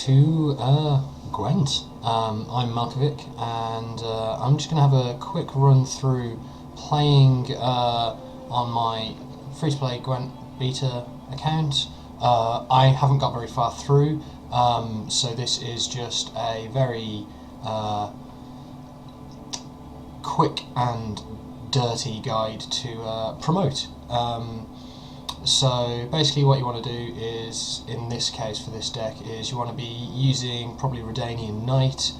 to Gwent. I'm Malcavic, and I'm just going to have a quick run through playing on my free-to-play Gwent beta account. I haven't got very far through, so this is just a very quick and dirty guide to promote. So basically what you want to do is, in this case for this deck, is you want to be using probably Redania Knight,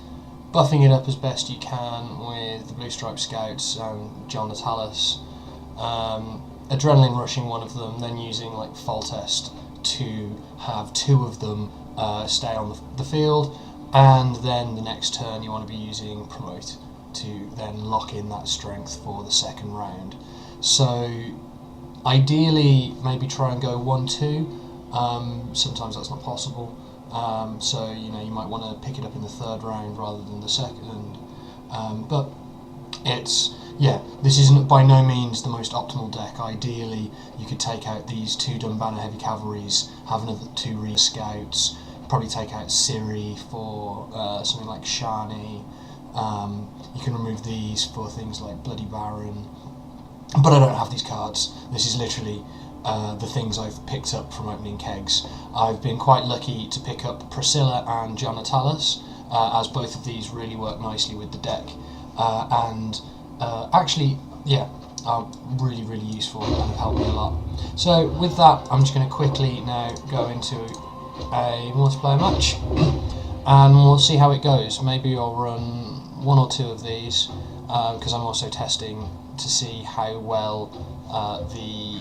buffing it up as best you can with the Blue Stripe Scouts and John Natalis, adrenaline rushing one of them, then using like Foltest to have two of them stay on the field, and then the next turn you want to be using Promote to then lock in that strength for the second round. So ideally, maybe try and go 1-2. Sometimes that's not possible. So you might want to pick it up in the third round rather than the second. But this isn't by no means the most optimal deck. Ideally, you could take out these two Dunbanner Heavy Cavalries, have another two Rear Scouts, probably take out Siri for something like Shani. You can remove these for things like Bloody Baron. But I don't have these cards. This is literally the things I've picked up from opening kegs. I've been quite lucky to pick up Priscilla and John Natalis, as both of these really work nicely with the deck. Actually, are really, really useful and have helped me a lot. So with that, I'm just going to quickly now go into a multiplayer match, and we'll see how it goes. Maybe I'll run one or two of these, because I'm also testing to see how well the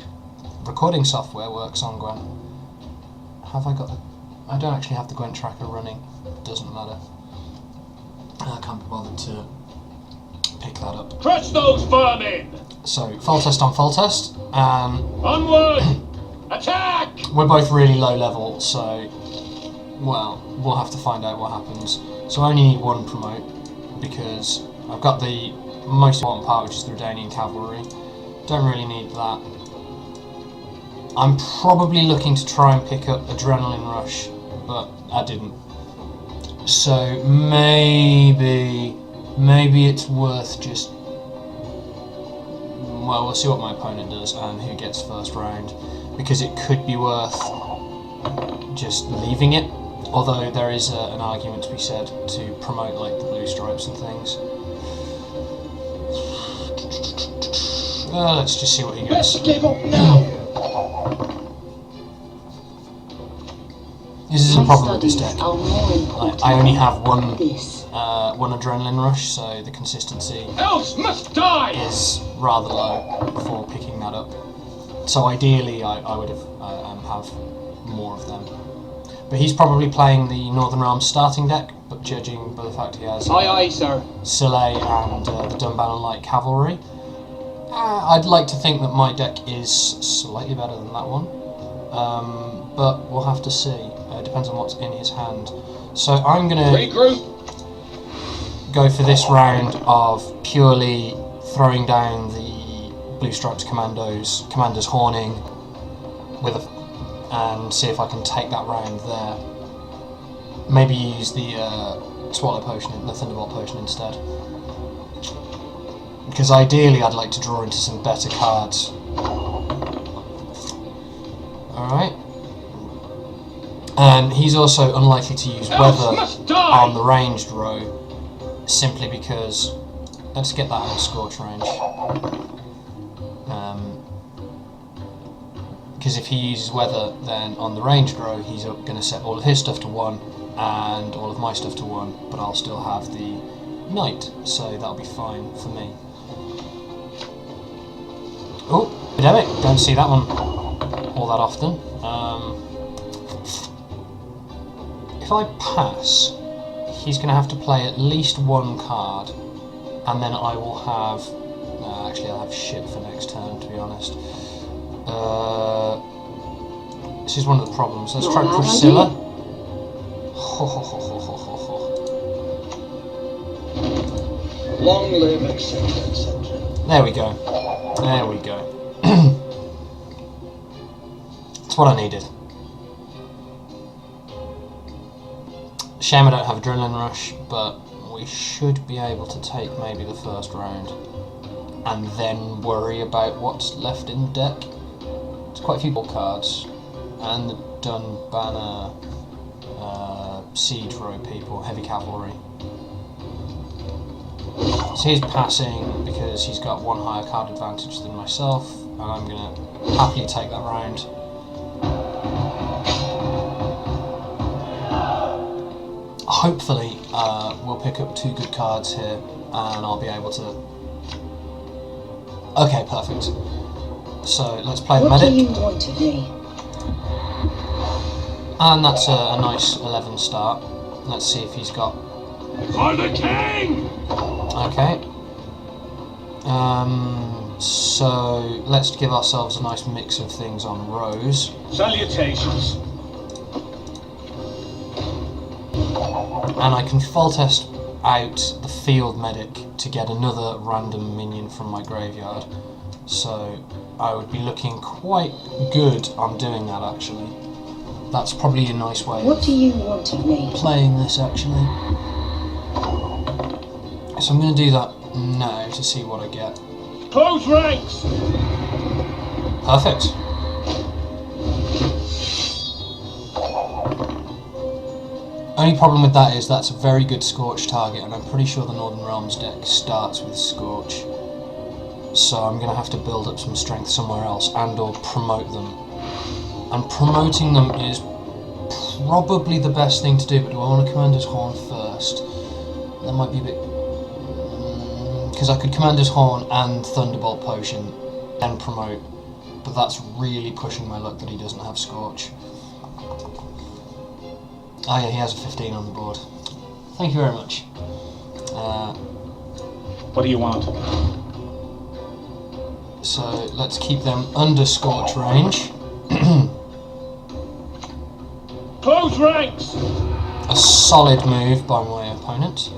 recording software works on Gwent. I don't actually have the Gwent tracker running. Doesn't matter. I can't be bothered to pick that up. Crush those vermin! So, Foltest on Foltest. Onward! Attack! We're both really low level, so well, we'll have to find out what happens. So I only need one promote, because I've got the most important part, which is the Redanian Cavalry. Don't really need that. I'm probably looking to try and pick up Adrenaline Rush, but I didn't. So maybe it's worth just... Well, we'll see what my opponent does and who gets first round, because it could be worth just leaving it. Although there is an argument to be said to promote like the Blue Stripes and things. Let's just see what he gets. Give up now! This is a problem with this deck. I only have one Adrenaline Rush, so the consistency Must die! is rather low before picking that up. So ideally, I would have more of them. But he's probably playing the Northern Realms starting deck, but judging by the fact he has Aye, sir. Sile and the Dunbanner Light Cavalry, I'd like to think that my deck is slightly better than that one. But we'll have to see. It depends on what's in his hand. So I'm going to go for this round of purely throwing down the Blue Stripes Commanders Horning with and see if I can take that round there. Maybe use the Swallow Potion, the Thunderbolt Potion instead. Because ideally I'd like to draw into some better cards. Alright. And he's also unlikely to use Weather on the ranged row, simply because... Let's get that out of Scorch range. Because if he uses Weather, then on the ranged row he's going to set all of his stuff to 1 and all of my stuff to 1, but I'll still have the Knight, so that'll be fine for me. Oh, Epidemic, don't see that one all that often. If I pass, he's going to have to play at least one card, and then I will have... actually I'll have shit for next turn, to be honest. This is one of the problems. Let's try Priscilla. Long live, etc., etc. There we go. There we go. That's what I needed. Shame I don't have Adrenaline Rush, but we should be able to take maybe the first round and then worry about what's left in the deck. There's quite a few cards, and the Dun Banner Siege Row people, Heavy Cavalry. So he's passing because he's got one higher card advantage than myself, and I'm going to happily take that round. Hopefully we'll pick up 2 good cards here and I'll be able to... Okay, perfect. So let's play the medic. What do you want of me? And that's a nice 11 start. Let's see if he's got... For the king! Okay. So let's give ourselves a nice mix of things on Rose. Salutations. And I can Foltest out the field medic to get another random minion from my graveyard. So I would be looking quite good on doing that, actually. That's probably a nice way What do you want of me? of playing this, actually. So I'm going to do that now to see what I get. Close ranks! Perfect. Only problem with that is that's a very good Scorch target, and I'm pretty sure the Northern Realms deck starts with Scorch. So I'm going to have to build up some strength somewhere else and or promote them. And promoting them is probably the best thing to do, but do I want to Commander's Horn first? That might be a bit... because I could Commander's Horn and Thunderbolt Potion, then promote, but that's really pushing my luck that he doesn't have Scorch. Oh yeah, he has a 15 on the board. Thank you very much. What do you want? So let's keep them under Scorch range. Close ranks! A solid move by my opponent.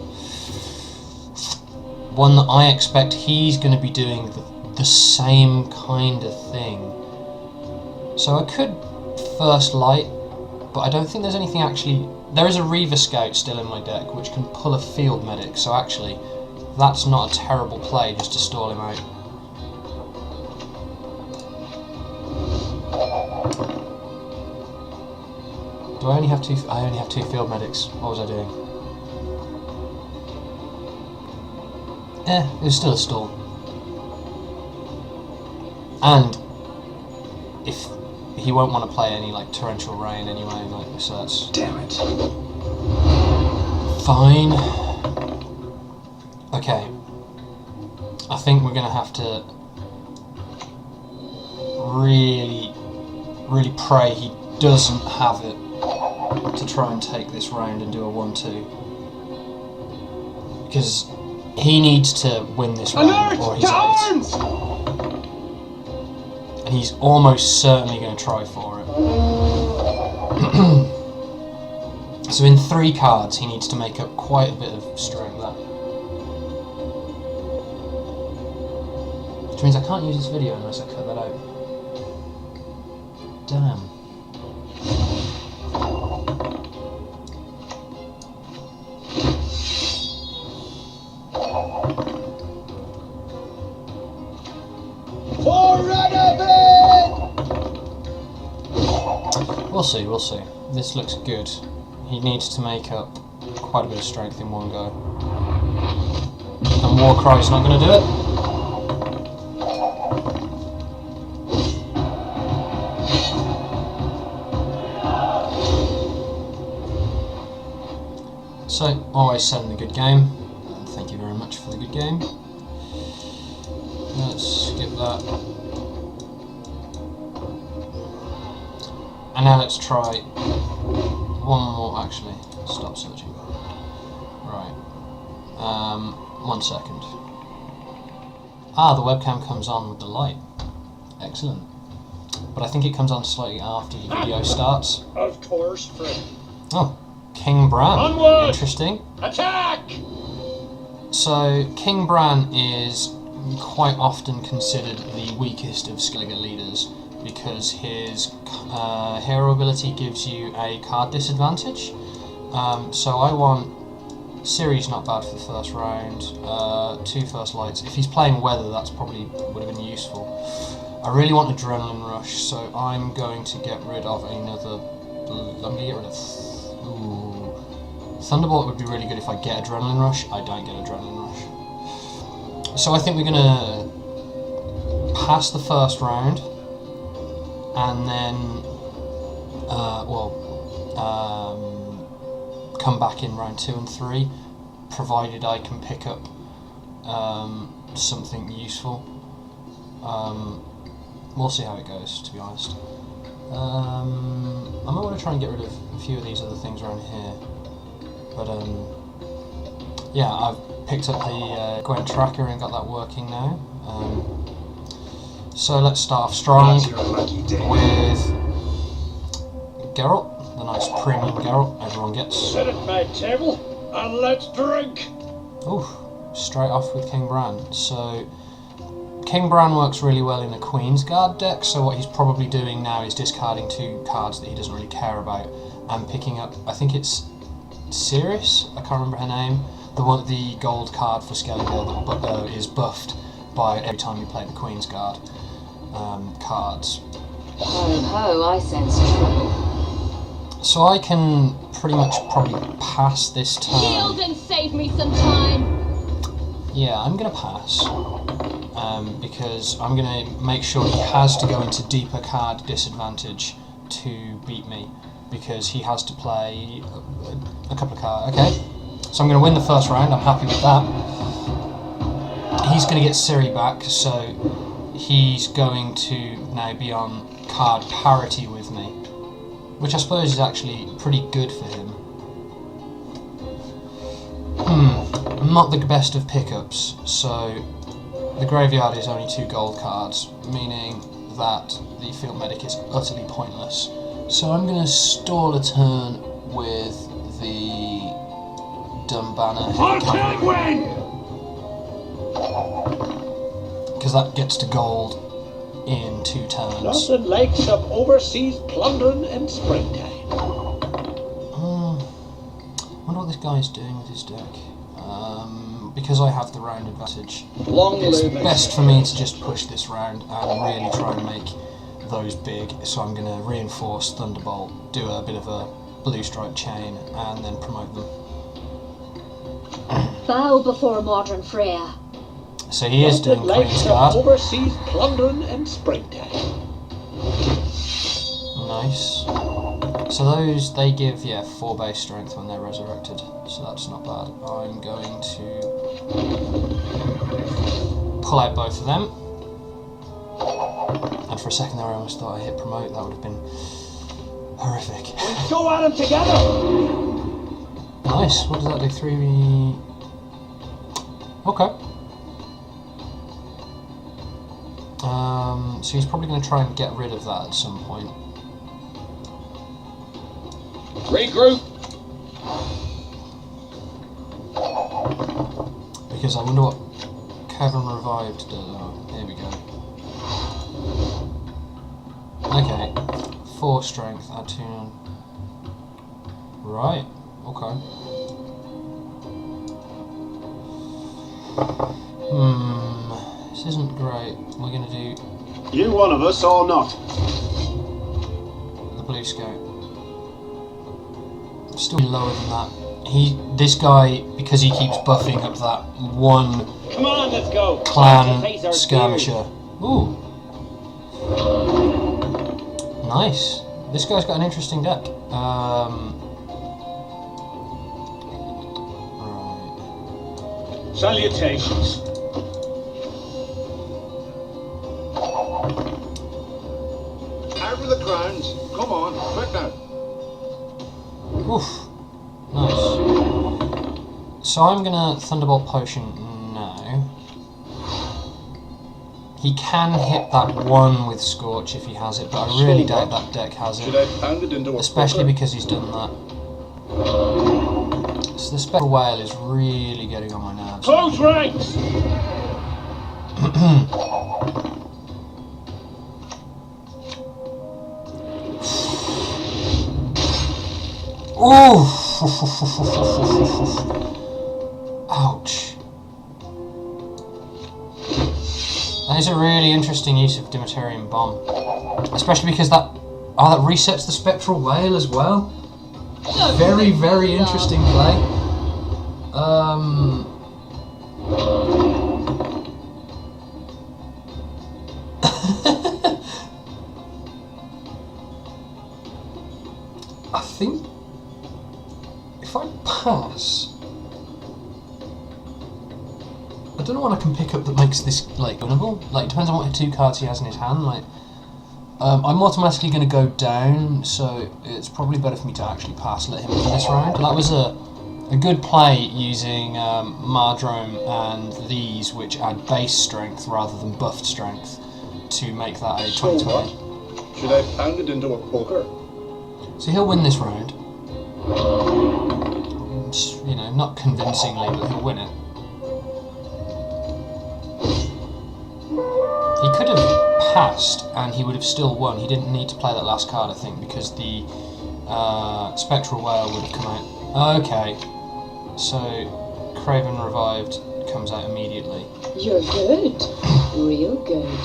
One that I expect he's going to be doing the same kind of thing. So I could First Light, but I don't think there's anything actually... There is a Reaver Scout still in my deck which can pull a field medic, so actually that's not a terrible play just to stall him out. Do I only have 2? I only have 2 field medics. What was I doing? It was still a stall. And if he won't want to play any like torrential rain anyway, like, so that's... Damn it. Fine. Okay. I think we're gonna have to really pray he doesn't have it to try and take this round and do a 1-2. Because he needs to win this round or he's out. And he's almost certainly going to try for it. So in 3 cards he needs to make up quite a bit of strength there. Which means I can't use this video unless I cut that out. Damn. We'll see. This looks good. He needs to make up quite a bit of strength in one go. And Warcry's not going to do it. So, always send the good game. And thank you very much for the good game. Let's skip that. And now let's try one more, actually. Stop searching. Right. 1 second. Ah, the webcam comes on with the light. Excellent. But I think it comes on slightly after the video starts. Of course, friend. Oh, King Bran. Onward! Interesting. Attack! So, King Bran is quite often considered the weakest of Skellige leaders because his hero ability gives you a card disadvantage, So I want Siri's not bad for the first round. 2 first lights. If he's playing weather, that's probably would have been useful. I really want Adrenaline Rush, so I'm going to get rid of another. I'm going to get rid of. Ooh. Thunderbolt would be really good if I get Adrenaline Rush. I don't get Adrenaline Rush. So I think we're going to pass the first round, and then, come back in round 2 and 3, provided I can pick up something useful. We'll see how it goes, to be honest. I might want to try and get rid of a few of these other things around here, but yeah, I've picked up the Gwent tracker and got that working now. So let's start off strong with Geralt, the nice premium Geralt everyone gets. Sit at my table and let's drink. Ooh, straight off with King Bran. So King Bran works really well in a Queen's Guard deck, so what he's probably doing now is discarding 2 cards that he doesn't really care about and picking up, I think it's Cirrus, I can't remember her name, the gold card for Skellige that is buffed by every time you play the Queen's Guard cards. Ho ho, I sense trouble. So I can pretty much probably pass this turn. Yield and save me some time. Yeah, I'm going to pass. Because I'm going to make sure he has to go into deeper card disadvantage to beat me. Because he has to play a couple of cards. Okay, so I'm going to win the first round. I'm happy with that. He's going to get Ciri back, so he's going to now be on card parity with me, which I suppose is actually pretty good for him. Not the best of pickups, so the graveyard is only 2 gold cards, meaning that the field medic is utterly pointless. So I'm going to stall a turn with the Dumbana because that gets to gold in 2 turns. Nothing like some overseas plundering in springtime. Wonder what this guy's doing with his deck. Because I have the round advantage, it's best for me to just push this round and really try and make those big. So I'm going to reinforce Thunderbolt, do a bit of a blue stripe chain, and then promote them. Bow before modern Freya. So he is doing Queen's Guard. Overseas plundering in springtime. Nice. So those, they give, 4 base strength when they're resurrected, so that's not bad. I'm going to pull out both of them. And for a second there I almost thought I hit promote, that would have been horrific. Go at them together! Nice, what does that do? 3... Okay. So he's probably going to try and get rid of that at some point. Regroup! Because I wonder what Cavern Revived does. Oh, here we go. Okay. 4 strength, add 2. Right, okay. This isn't great. We're going to do You one of us or not? the Blue Scout. Still lower than that. This guy, because he keeps buffing up that one Come on, let's go! clan skirmisher. Ooh. Nice. This guy's got an interesting deck. Right. Salutations. Out with the crowns. Come on, quick now. Oof. Nice. So I'm gonna Thunderbolt Potion now. He can hit that one with Scorch if he has it, but I really doubt that deck has Should it. I pound it into a Especially cooker? because he's done that. So the Spectral Whale is really getting on my nerves. Close ranks! Oof! Ouch. That is a really interesting use of Demeterian Bomb. Especially because that resets the Spectral Whale as well. Very, very interesting play. I think if I pass, I don't know what I can pick up that makes this like winnable. Like, it depends on what two cards he has in his hand. Like, I'm automatically going to go down, so it's probably better for me to actually pass, let him win this round. That was a good play using Mardrome and these, which add base strength rather than buffed strength, to make that a 2020. Should I pound it into a poker? So he'll win this round. You know, not convincingly, but he'll win it. He could have passed and he would have still won. He didn't need to play that last card, I think, because the Spectral Whale would have come out. Okay, so Craven Revived comes out immediately. You're good. Real good.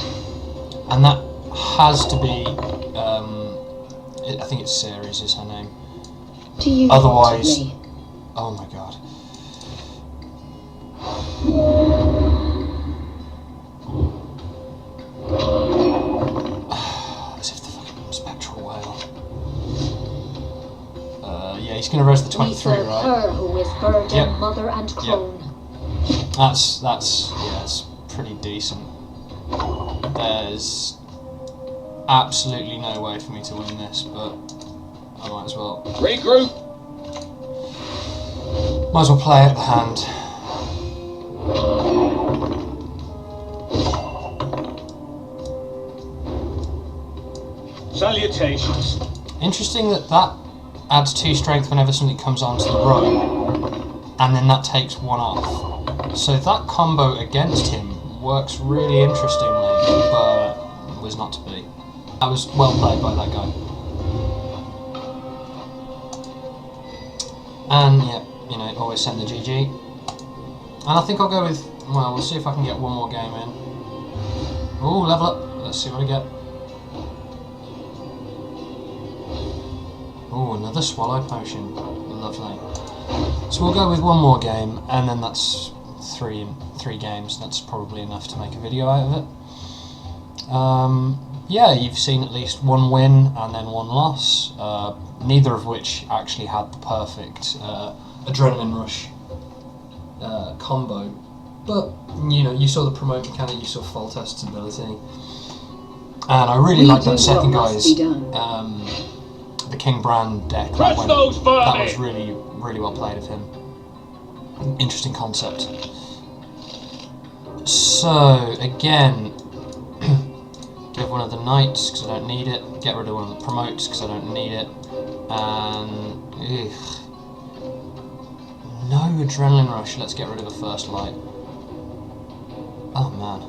And that has to be, I think it's Ceres is her name. Do you Otherwise, want me? oh my god. As if the fucking Spectral Whale. Yeah, he's going to res the 23, We serve right? her who is virgin, Yep. mother and crone. That's it's pretty decent. There's absolutely no way for me to win this, but I might as well. Regroup. Might as well play at the hand. Salutations. Interesting that adds 2 strength whenever something comes onto the row, and then that takes 1 off. So that combo against him works really interestingly, but was not to be. That was well played by that guy. And yeah, you know, always send the GG. And I think I'll go with, well, we'll see if I can get one more game in. Ooh, level up. Let's see what I get. Oh, another Swallow Potion. Lovely. So we'll go with one more game, and then that's three games. That's probably enough to make a video out of it. Yeah, you've seen at least 1 win and then 1 loss, neither of which actually had the perfect Adrenaline Rush combo. But, you know, you saw the promote mechanic, you saw Foltest's ability. And I really like that second guy's... the King Brand deck. That was really, really well played of him. Interesting concept. So, again, give one of the Knights because I don't need it. Get rid of one of the Promotes because I don't need it. And... no Adrenaline Rush. Let's get rid of the First Light. Oh, man.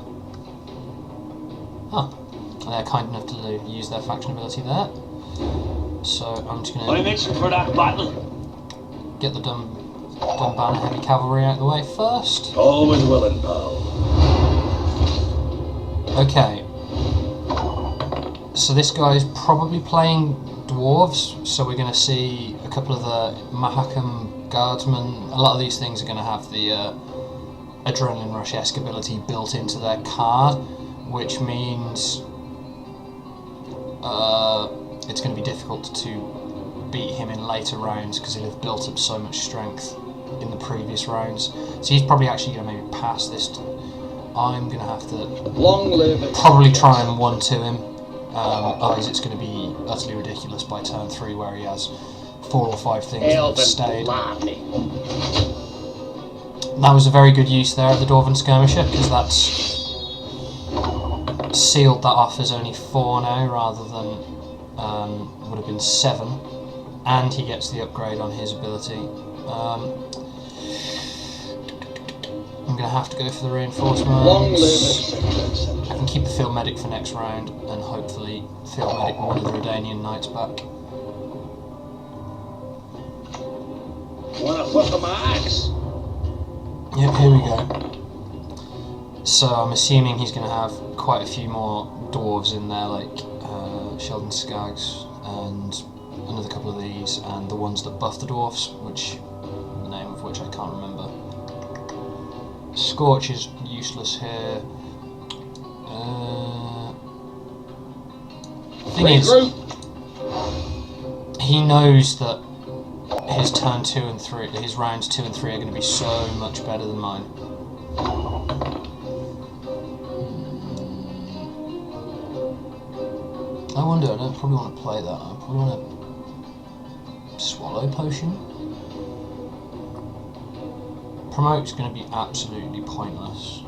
Huh. They're kind enough to use their faction ability there. So I'm just going to... I'm itching for that battle. Get the dumb banner heavy cavalry out of the way first. Always willing, pal. Okay. So this guy's probably playing dwarves, so we're going to see a couple of the Mahakam guardsmen. A lot of these things are going to have the Adrenaline Rush-esque ability built into their card, which means it's going to be difficult to beat him in later rounds because he'll have built up so much strength in the previous rounds. So he's probably actually going to maybe pass this. I'm going to have to Long live it. probably try and 1-2 him. Otherwise it's going to be utterly ridiculous by turn 3 where he has 4 or 5 things that have stayed. That was a very good use there of the Dwarven Skirmisher because that's sealed that off as only 4 now rather than would have been 7, and he gets the upgrade on his ability. I'm going to have to go for the reinforcements. Long live it. I can keep the Field Medic for next round and hopefully Field Medic one of the Redanian Knights back. worth of my axe. Yep, here we go. So I'm assuming he's going to have quite a few more dwarves in there, like Sheldon Skaggs and another couple of these, and the ones that buff the dwarfs, which the name of which I can't remember. Scorch is useless here. Thing is, he knows that his turn 2 and 3, his rounds 2 and 3 are going to be so much better than mine. I wonder, I don't probably want to play that. I probably want to swallow potion. Promote's going to be absolutely pointless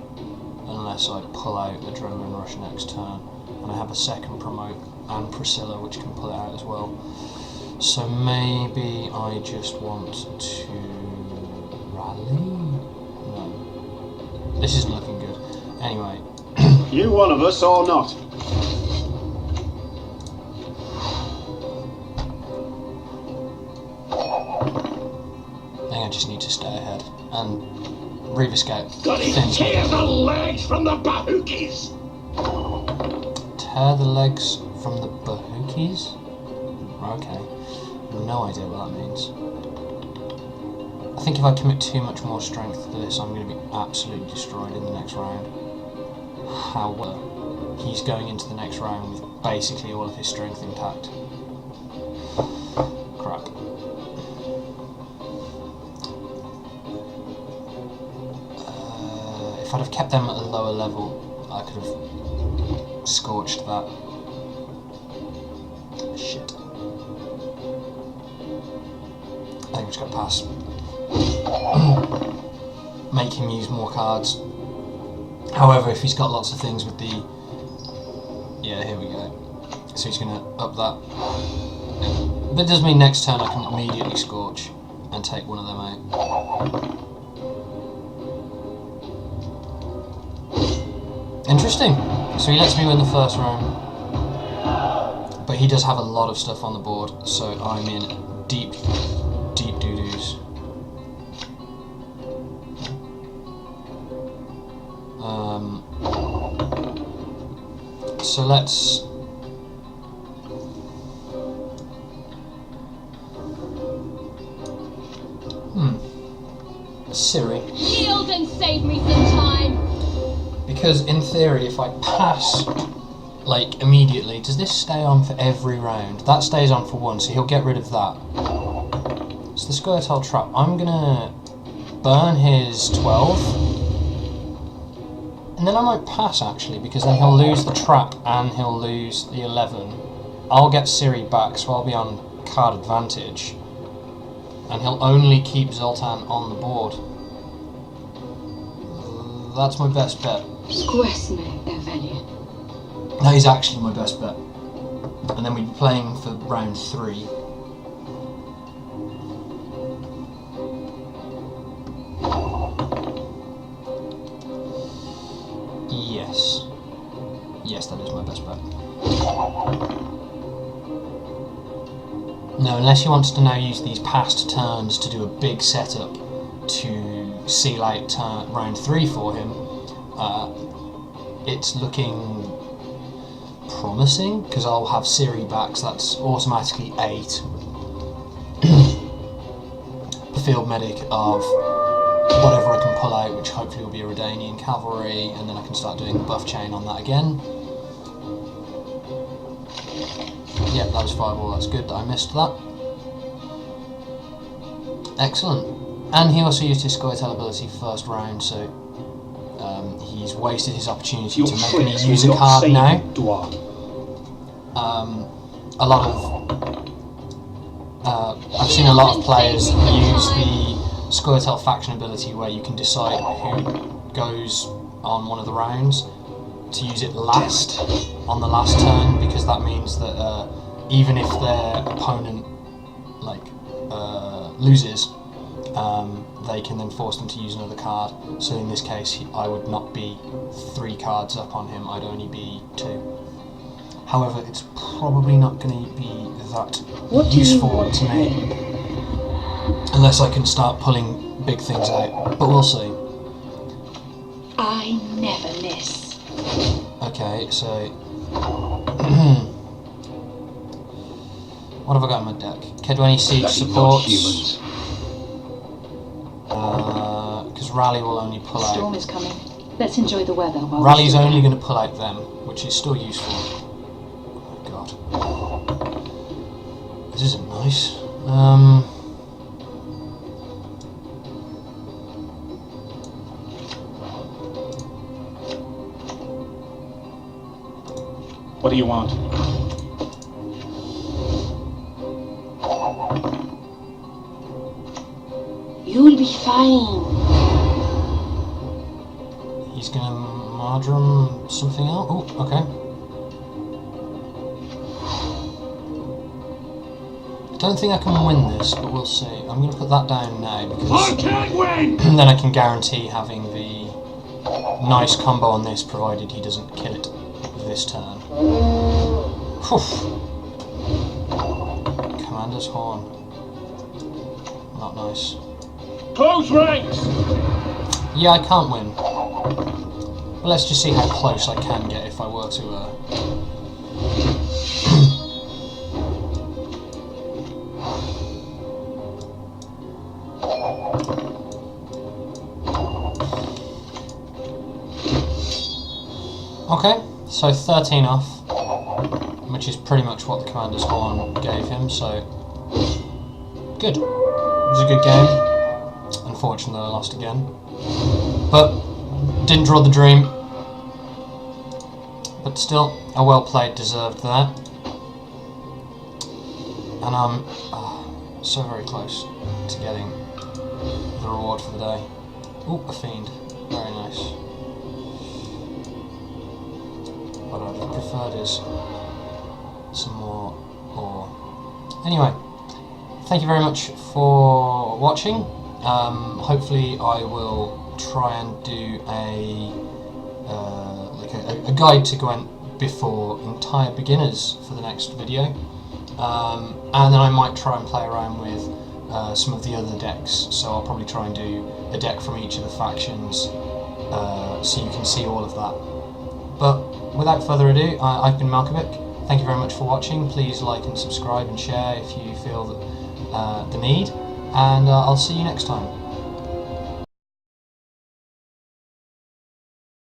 unless I pull out Adrenaline Rush next turn, and I have a second promote and Priscilla which can pull it out as well. So maybe I just want to rally? No. This isn't looking good. Anyway. You one of us or not? I think I just need to stay ahead. And Reaver Scout. Got to tear the legs from the bahookies. Tear the legs from the bahookies? Okay. No idea what that means. I think if I commit too much more strength to this, I'm going to be absolutely destroyed in the next round. However, he's going into the next round with basically all of his strength intact. Crap. If I'd have kept them at a lower level, I could have scorched that. Shit. I think we just got to pass. Make him use more cards. However, if he's got lots of things with the... Yeah, here we go. So he's going to up that. But it does mean next turn I can immediately scorch and take one of them out. Interesting. So he lets me win the first round. But he does have a lot of stuff on the board, so I'm in deep doo-doos. So let's... Siri. Yield and save me some time. Because in theory, if I pass, like, immediately, does this stay on for every round? That stays on for one, so he'll get rid of that. So the Squirtle Trap, I'm gonna burn his 12. And then I might pass, actually, because then he'll lose the trap and he'll lose the 11. I'll get Siri back, so I'll be on card advantage. And he'll only keep Zoltan on the board. That's my best bet. That is actually my best bet. And then we'd be playing for round 3. Yes. Yes, that is my best bet. No, unless he wants to now use these past turns to do a big setup to seal out round 3 for him, it's looking promising, because I'll have Siri back, so that's automatically 8. The field medic of whatever I can pull out, which hopefully will be a Redanian cavalry, and then I can start doing the buff chain on that again. Yep, that was fireball, that's good that I missed that. Excellent. And he also used his Squirtle ability first round, so he's wasted his opportunity to make me use a card now. A lot of I've seen a lot of players use the Squirtle faction ability where you can decide who goes on one of the rounds to use it last on the last turn, because that means that even if their opponent loses, they can then force them to use another card. So in this case, I would not be 3 cards up on him, I'd only be 2. However, it's probably not going to be that useful to me. Unless I can start pulling big things out, but we'll see. I never miss. Okay, so what have I got in my deck? Kedweni Siege Bloody supports. non-humans. Because Rally will only pull out. Storm is coming. Let's enjoy the weather while Rally's we only going to pull out them, which is still useful. Oh god. This isn't nice. What do you want? You'll be fine. He's going to Mardrum something else. Oh, okay. I don't think I can win this, but we'll see. I'm going to put that down now because I can't win! then I can guarantee having the nice combo on this, provided he doesn't kill it this turn. Whew. Commander's Horn. Not nice. Close ranks! Yeah, I can't win. But let's just see how close I can get if I were to... Okay, so 13 off, which is pretty much what the Commander's Horn gave him, so good. It was a good game. Unfortunately, I lost again, but didn't draw the dream. But still, a well played, deserved that, and I'm so very close to getting the reward for the day. Ooh, a Fiend, very nice. What I'd have preferred is some more ore. Anyway, thank you very much for watching. Hopefully I will try and do a guide to Gwent before entire beginners for the next video, and then I might try and play around with some of the other decks. So I'll probably try and do a deck from each of the factions, so you can see all of that. But without further ado, I've been Malcavic. Thank you very much for watching. Please like and subscribe and share if you feel the need, and I'll see you next time.